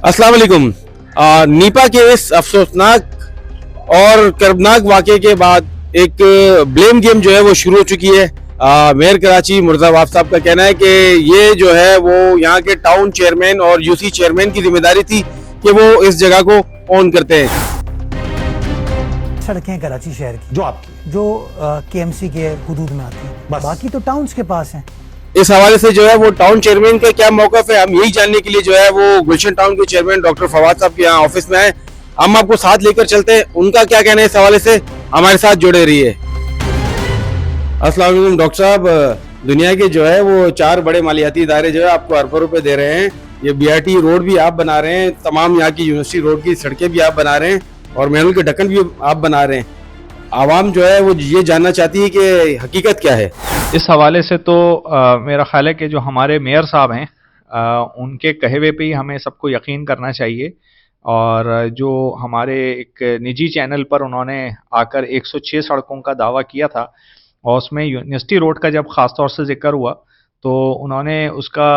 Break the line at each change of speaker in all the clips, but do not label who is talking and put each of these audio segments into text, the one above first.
अस्सलाम वालेकुम। नीपा के इस अफसोसनाक और कर्बनाक वाक़े के बाद एक ब्लेम गेम जो है वो शुरू हो चुकी है। मेयर कराची मुर्तज़ा वाफ साहब का कहना है कि ये जो है वो यहाँ के टाउन चेयरमैन और यूसी चेयरमैन की जिम्मेदारी थी कि वो इस जगह को ऑन करते हैं।
सड़कें कराची शहर की
जो आपकी
जो केएमसी के हुदूद में आती हैं,
बस।
बाकी तो टाउन्स के पास हैं।
इस हवाले से जो है वो टाउन चेयरमैन का क्या मौक़िफ़ है, हम यही जानने के लिए जो है वो गुलशन टाउन के चेयरमैन डॉक्टर फवाद साहब के यहाँ ऑफिस में आए। हम आपको साथ लेकर चलते हैं, उनका क्या कहना है इस हवाले से, हमारे साथ जुड़े रहिए। अस्सलाम वालेकुम डॉक्टर साहब, दुनिया के जो है वो 4 बड़े मालियाती इदारे जो है आपको अरबों रुपए दे रहे हैं। ये बीआरटी रोड भी आप बना रहे हैं, तमाम यहाँ की यूनिवर्सिटी रोड की सड़कें भी आप बना रहे हैं और महल के ढक्कन भी आप बना रहे हैं। आवाम जो है वो ये जानना चाहती है कि हकीकत क्या है।
इस हवाले से तो मेरा ख्याल है कि जो हमारे मेयर साहब हैं उनके कहे हुए पे ही हमें सबको यकीन करना चाहिए। और जो हमारे एक निजी चैनल पर उन्होंने आकर 106 सड़कों का दावा किया था और उसमें यूनिवर्सिटी रोड का जब ख़ास तौर से जिक्र हुआ तो उन्होंने उसका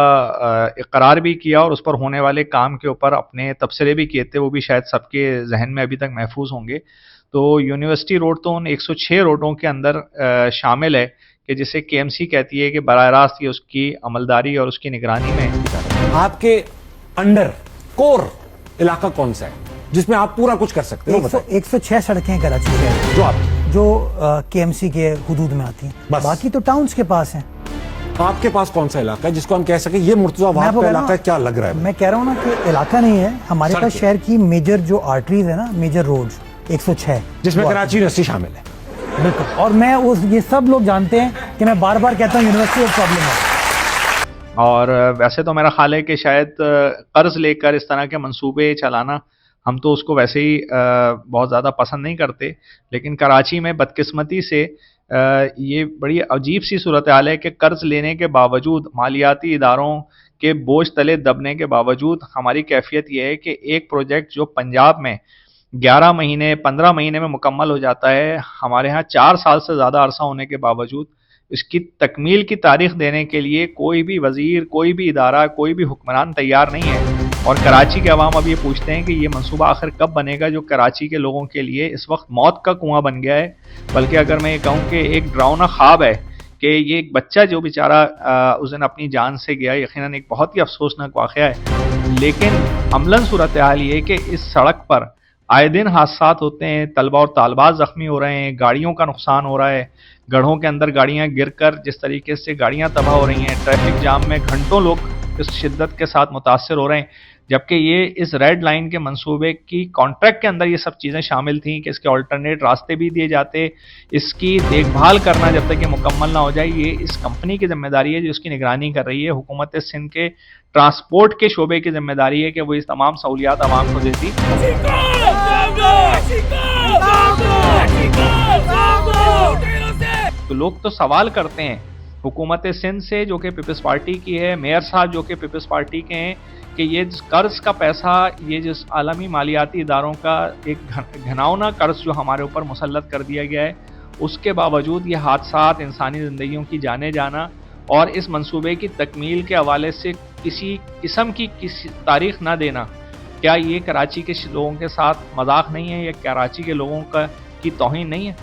इकरार भी किया और उस पर होने वाले काम के ऊपर अपने तबसरे भी किए थे, वो भी शायद सबके जहन में अभी तक महफूज होंगे। तो यूनिवर्सिटी रोड तो उन 106 रोडों के अंदर शामिल है कि जिसे केएमसी कहती है कि बराह रास्त ये उसकी अमलदारी और उसकी निगरानी में।
आपके अंडर कोर इलाका कौन सा है जिसमें आप पूरा कुछ कर सकते हो?
106 सड़कें हैं कराची शहर की
जो आपकी
जो केएमसी के हुदूद में आती हैं,
बस।
बाकी तो टाउन्स के पास हैं।
आपके पास कौन सा इलाका है जिसको हम कह सके ये मुर्तज़ा
मैं
वाफ
आपको
का
कह रहा
इलाका है?
हूं-
क्या लग रहा है?
मैं कह रहा हूँ ना कि इलाका नहीं है, हमारे पास
सड़कें।
शहर की मेजर जो आर्टरीज है ना, मेजर रोड्स 106
जिसमें
वो
कराची यूनिवर्सिटी शामिल है।
बिल्कुल। और मैं ये सब लोग जानते हैं कि मैं बार बार कहता हूँ यूनिवर्सिटी ऑफ प्रॉब्लम है।
और वैसे तो मेरा ख्याल है कि शायद कर्ज लेकर इस तरह के मंसूबे चलाना हम तो उसको वैसे ही बहुत ज़्यादा पसंद नहीं करते, लेकिन कराची में बदकिस्मती से ये बड़ी अजीब सी सूरत हाल है कि कर्ज लेने के बावजूद, मालियाती इदारों के बोझ तले दबने के बावजूद हमारी कैफियत ये है कि एक प्रोजेक्ट जो पंजाब में 11 महीने 15 महीने में मुकम्मल हो जाता है, हमारे यहाँ 4 साल से ज़्यादा अरसा होने के बावजूद इसकी तकमील की तारीख देने के लिए कोई भी वजीर, कोई भी इदारा, कोई भी हुक्मरान तैयार नहीं है। और कराची के अवाम अब ये पूछते हैं कि ये मंसूबा आखिर कब बनेगा, जो कराची के लोगों के लिए इस वक्त मौत का कुआं बन गया है। बल्कि अगर मैं ये कहूँ कि एक डरावना ख्वाब है कि ये एक बच्चा जो बेचारा उस दिन अपनी जान से गया, यकीनन एक बहुत ही अफसोसनाक वाक़या है। लेकिन अमलन सूरत हाल ये है कि इस सड़क पर आए दिन हादसात होते हैं, तलबा और तालबात ज़ख्मी हो रहे हैं, गाड़ियों का नुकसान हो रहा है, गड्ढों के अंदर गाड़ियां गिरकर जिस तरीके से गाड़ियां तबाह हो रही हैं, ट्रैफिक जाम में घंटों लोग इस शिद्दत के साथ मुतासर हो रहे हैं। जबकि ये इस रेड लाइन के मंसूबे की कॉन्ट्रैक्ट के अंदर ये सब चीज़ें शामिल थी कि इसके अल्टरनेट रास्ते भी दिए जाते, इसकी देखभाल करना जब तक ये मुकम्मल ना हो जाए ये इस कंपनी की जिम्मेदारी है जो इसकी निगरानी कर रही है। हुकूमत सिंध के ट्रांसपोर्ट के शोबे की जिम्मेदारी है कि वो इस तमाम सहूलियात आवाम को देती। तो लोग तो सवाल करते हैं हुकूमत सिंध से जो कि पीपल्स पार्टी की है, मेयर साहब जो कि पीपल्स पार्टी के हैं, कि ये कर्ज का पैसा, ये जिस आलमी मालियाती इदारों का एक घिनौना कर्ज जो हमारे ऊपर मुसल्लत कर दिया गया है, उसके बावजूद ये हादसात, इंसानी ज़िंदगियों की जाने जाना और इस मंसूबे की तकमील के हवाले से किसी किस्म की किसी तारीख ना देना, क्या ये कराची के लोगों के साथ मजाक नहीं है? या कराची के लोगों की तौहीन नहीं है?